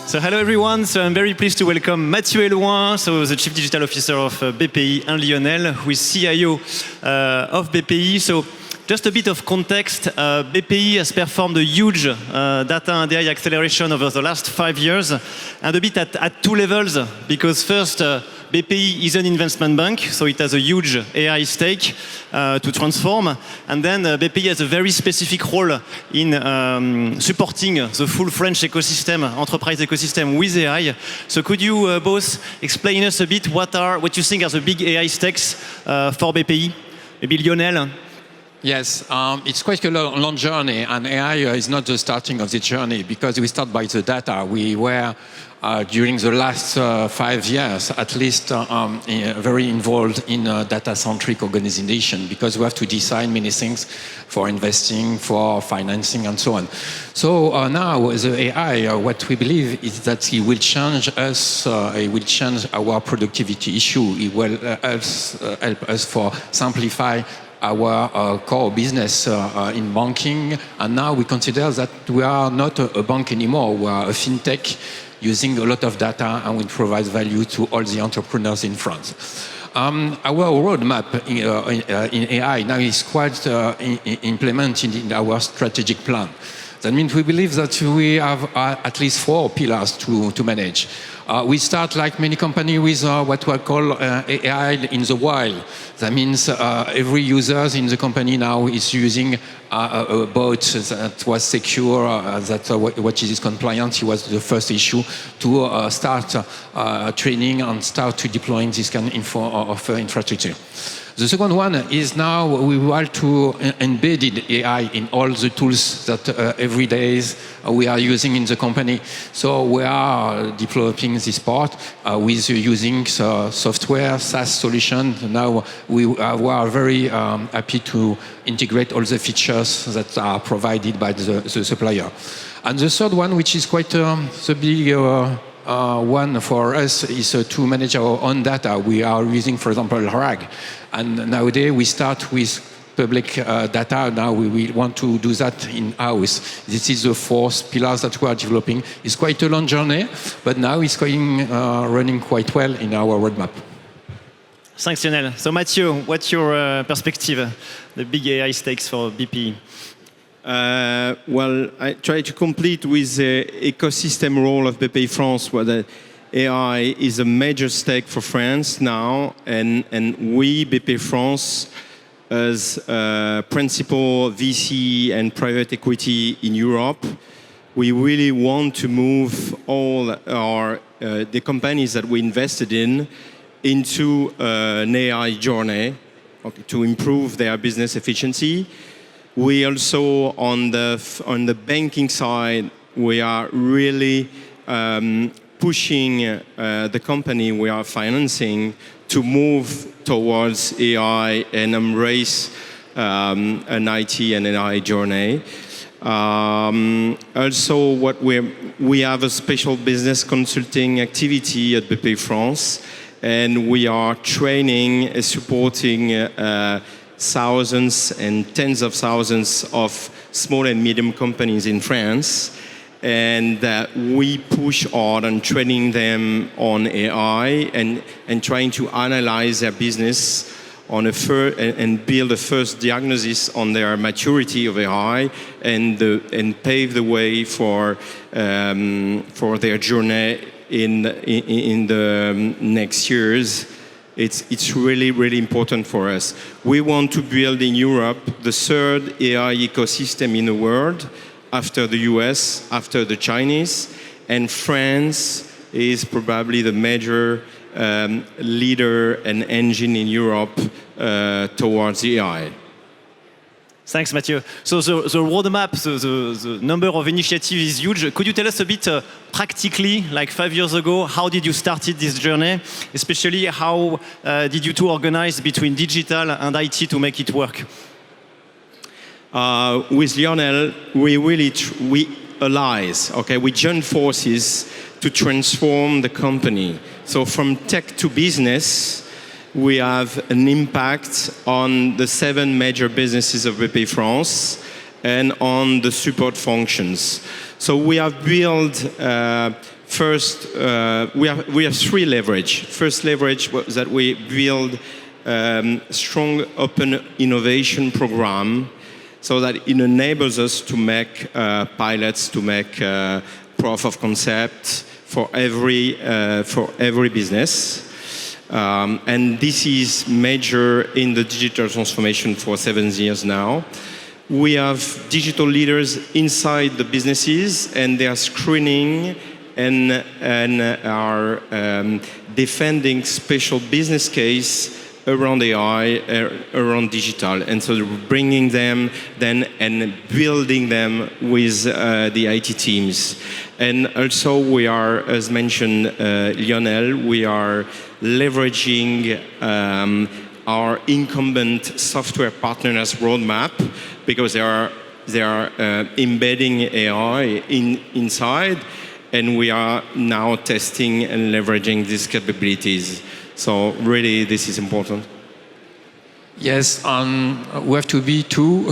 So hello everyone, so I'm very pleased to welcome Matthieu Heslouin, so the Chief Digital Officer of BPI, and Lionel, who is CIO of BPI. So just a bit of context, BPI has performed a huge data and AI acceleration over the last 5 years, and a bit at two levels, because first, BPI is an investment bank, so it has a huge AI stake to transform. And then BPI has a very specific role in supporting the full French ecosystem, enterprise ecosystem with AI. So could you both explain us a bit what you think are the big AI stakes for BPI? Maybe Lionel? Yes, it's quite a long journey, and AI is not the starting of the journey, because we start by the data. We were, during the last 5 years, at least very involved in a data-centric organization, because we have to design many things for investing, for financing, and so on. So now, the AI, what we believe is that it will change us, it will change our productivity issue. It will help us for simplify our core business in banking, and now we consider that we are not a bank anymore. We are a fintech using a lot of data, and we provide value to all the entrepreneurs in France. Our roadmap in AI now is quite implemented in our strategic plan. That means we believe that we have at least 4 pillars to manage. We start, like many companies, with what we call AI in the wild. That means every user in the company now is using a bot that was secure, what is compliant. It was the first issue to start training and start to deploying this kind of infrastructure. The second one is now we want to embed AI in all the tools that every day we are using in the company. So we are developing this part with using software, SaaS solution. Now we are very happy to integrate all the features that are provided by the supplier. And the third one, which is quite the big one for us, is to manage our own data. We are using, for example, RAG. And nowadays we start with public data. Now we want to do that in-house. This is the 4th pillars that we are developing. It's quite a long journey, but now it's going running quite well in our roadmap. Thanks, Lionel. So Matthieu, what's your perspective, the big AI stakes for BPI? Well, I try to complete with the ecosystem role of Bpifrance, where the AI is a major stake for France now, and we, Bpifrance, as principal VC and private equity in Europe, we really want to move all our the companies that we invested in into an AI journey, okay, to improve their business efficiency. We also, on the banking side, we are really pushing the company we are financing to move towards AI and embrace an IT and an AI journey. Also, we have a special business consulting activity at Bpifrance, and we are training and supporting thousands and tens of thousands of small and medium companies in France, and we push hard on training them on AI and trying to analyze their business on and build a first diagnosis on their maturity of AI and pave the way for their journey in the next years. It's really, really important for us. We want to build in Europe the 3rd AI ecosystem in the world, after the US, after the Chinese, and France is probably the major leader and engine in Europe towards AI. Thanks, Matthieu. So the roadmap, the number of initiatives is huge. Could you tell us a bit practically, like 5 years ago, how did you start this journey? Especially how did you two organize between digital and IT to make it work? With Lionel, we allies, okay? We join forces to transform the company. So from tech to business, we have an impact on the 7 major businesses of Bpifrance and on the support functions. So we have built First, we have three leverage. First leverage was that we build strong open innovation program, so that it enables us to make pilots, to make proof of concept for every business. And this is major in the digital transformation for 7 years now. We have digital leaders inside the businesses, and they are screening and are defending special business case around AI, around digital, and so bringing them then and building them with the IT teams. And also we are, as mentioned, Lionel, we are leveraging our incumbent software partners roadmap, because they are embedding AI inside, and we are now testing and leveraging these capabilities. So really, this is important. Yes, we have to be two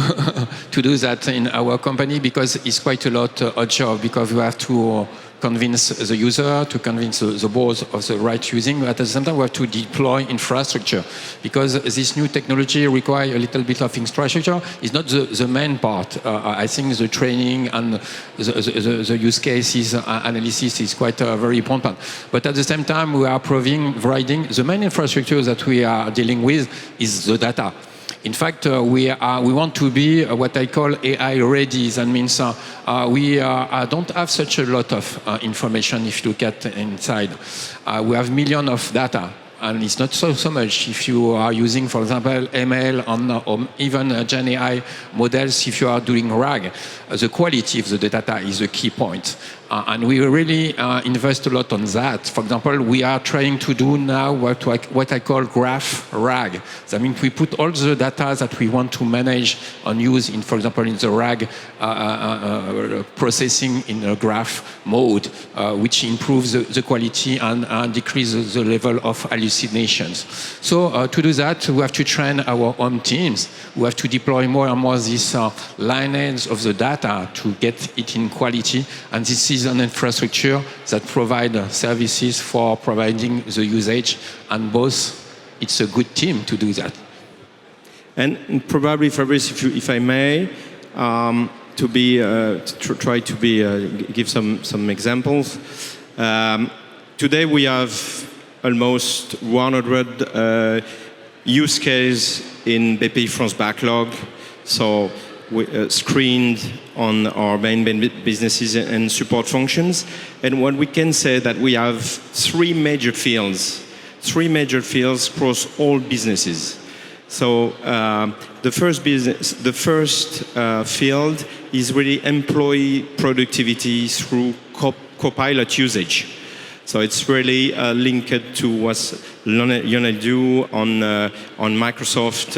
to do that in our company, because it's quite a lot of job, because we have to convince the user, to convince the board of the right using, but at the same time we have to deploy infrastructure, because this new technology requires a little bit of infrastructure. It's not the main part. I think the training and the use cases analysis is quite very important. But at the same time, we are providing the main infrastructure that we are dealing with is the data. In fact, we want to be what I call AI ready. That means we don't have such a lot of information if you look at inside. We have millions of data. And it's not so much if you are using, for example, ML or even Gen AI models. If you are doing RAG, the quality of the data is a key point. And we really invest a lot on that. For example, we are trying to do now what I call graph RAG. That means we put all the data that we want to manage and use in, for example, in the RAG processing in a graph mode, which improves the quality and decreases the level of hallucinations. So to do that, we have to train our own teams. We have to deploy more and more this lineage of the data to get it in quality. And this is an infrastructure that provides services for providing the usage. And both, it's a good team to do that. And probably, Fabrice, if I may, try to give some examples. Today we have almost 100 use cases in Bpifrance backlog, so we screened on our main businesses and support functions. And what we can say that we have three major fields across all businesses. So the first field is really employee productivity through Copilot usage. So it's really linked to what Lionel do on Microsoft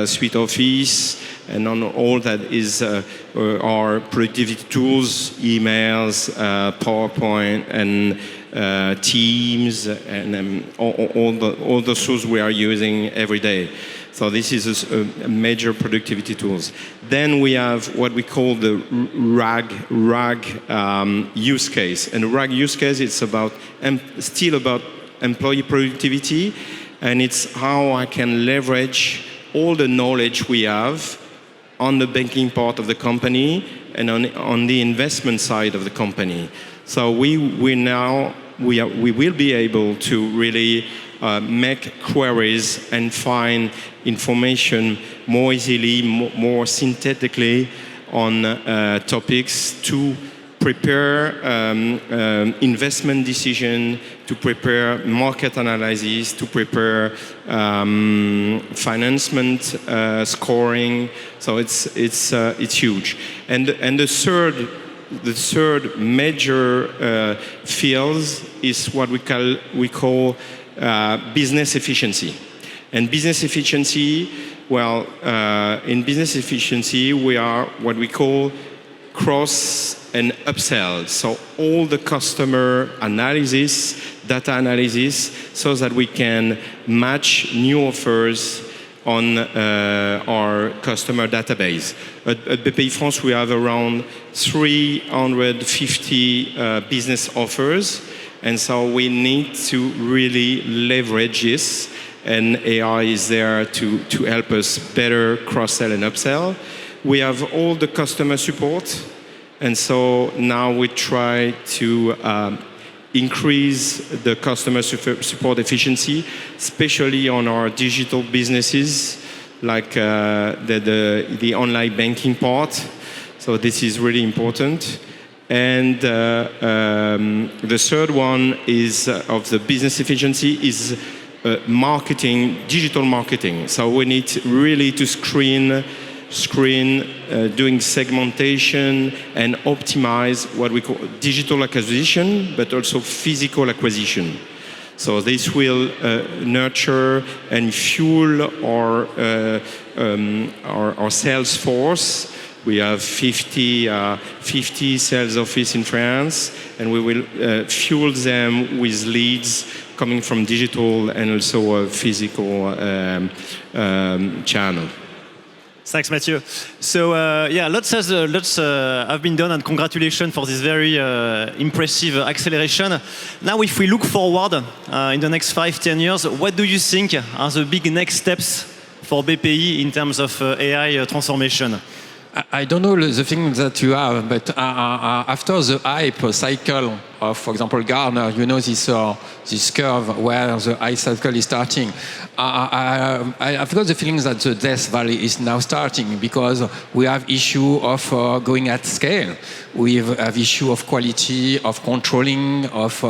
Suite Office and on all that is our productivity tools, emails, PowerPoint, and Teams, and all the tools we are using every day. So this is a major productivity tools. Then we have what we call the RAG use case. And the RAG use case, it's still about employee productivity, and it's how I can leverage all the knowledge we have on the banking part of the company and on the investment side of the company. So we will be able to really make queries and find information more easily, more synthetically on topics to prepare investment decision, to prepare market analysis, to prepare financement scoring. So it's huge. And the third major field is what we call business efficiency. And business efficiency, in business efficiency, we are what we call cross and upsell. So all the customer analysis, data analysis, so that we can match new offers on our customer database. At Bpifrance, we have around 350 business offers, and so we need to really leverage this, and AI is there to help us better cross-sell and upsell. We have all the customer support, and so now we try to increase the customer support efficiency, especially on our digital businesses, like the online banking part. So this is really important. And the third one is of the business efficiency is marketing, digital marketing. So we need really to screen, doing segmentation and optimize what we call digital acquisition, but also physical acquisition. So this will nurture and fuel our sales force. We have 50 sales offices in France, and we will fuel them with leads coming from digital and also a physical channel. Thanks, Matthieu. So lots have been done, and congratulations for this very impressive acceleration. Now, if we look forward in the next 5-10 years, what do you think are the big next steps for BPI in terms of AI transformation? I don't know the thing that you have, but after the hype cycle of, for example, Gartner, you know this curve where the hype cycle is starting. I've got the feeling that the death valley is now starting because we have issue of going at scale. We have issue of quality, of controlling, of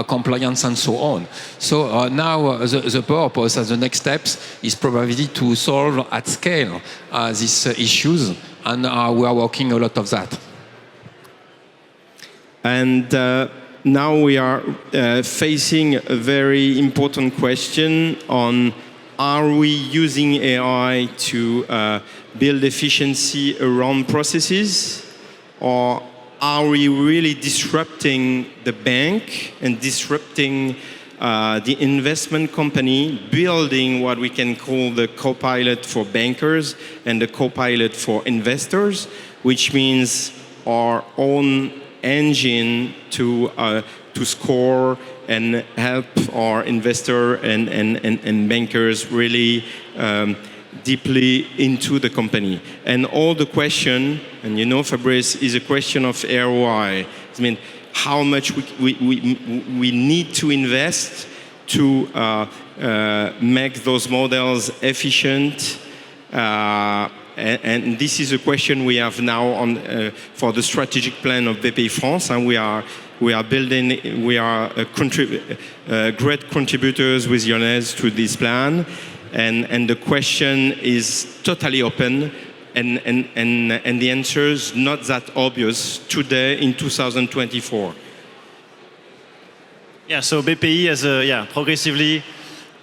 compliance, and so on. So now the purpose as the next steps is probably to solve at scale these issues. And we are working a lot of that. And now we are facing a very important question on: are we using AI to build efficiency around processes, or are we really disrupting the bank and disrupting the investment company, building what we can call the co-pilot for bankers and the co-pilot for investors, which means our own engine to score and help our investor and bankers really deeply into the company. And all the question, and you know, Fabrice, is a question of ROI. I mean, how much we need to invest to make those models efficient. And this is a question we have now on for the strategic plan of Bpifrance, and we are building. We are great contributors with Lionel to this plan, and the question is totally open. And the answer is not that obvious today in 2024. Yeah, so BPI is progressively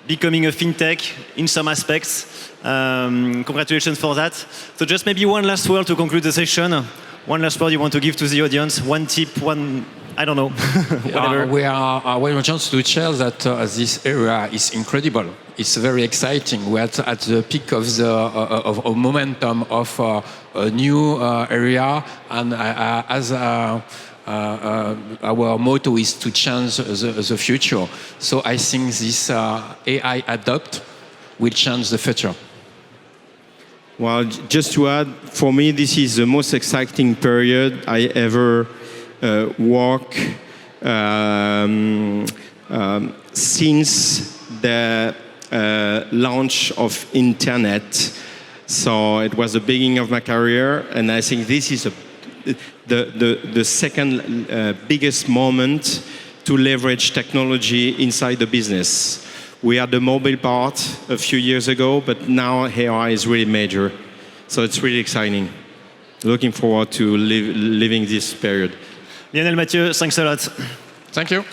becoming a fintech in some aspects. Congratulations for that. So just maybe one last word to conclude the session. One last word you want to give to the audience. One tip, I don't know, whatever. We are just to share that this area is incredible. It's very exciting. We're at the peak of the momentum of a new area, and as our motto is to change the future. So I think this AI adopt will change the future. Well, just to add, for me, this is the most exciting period I ever walk since the launch of internet. So it was the beginning of my career, and I think this is the second biggest moment to leverage technology inside the business. We had the mobile part a few years ago, but now AI is really major. So it's really exciting. Looking forward to living this period. Lionel, Matthieu, thanks a lot. Thank you.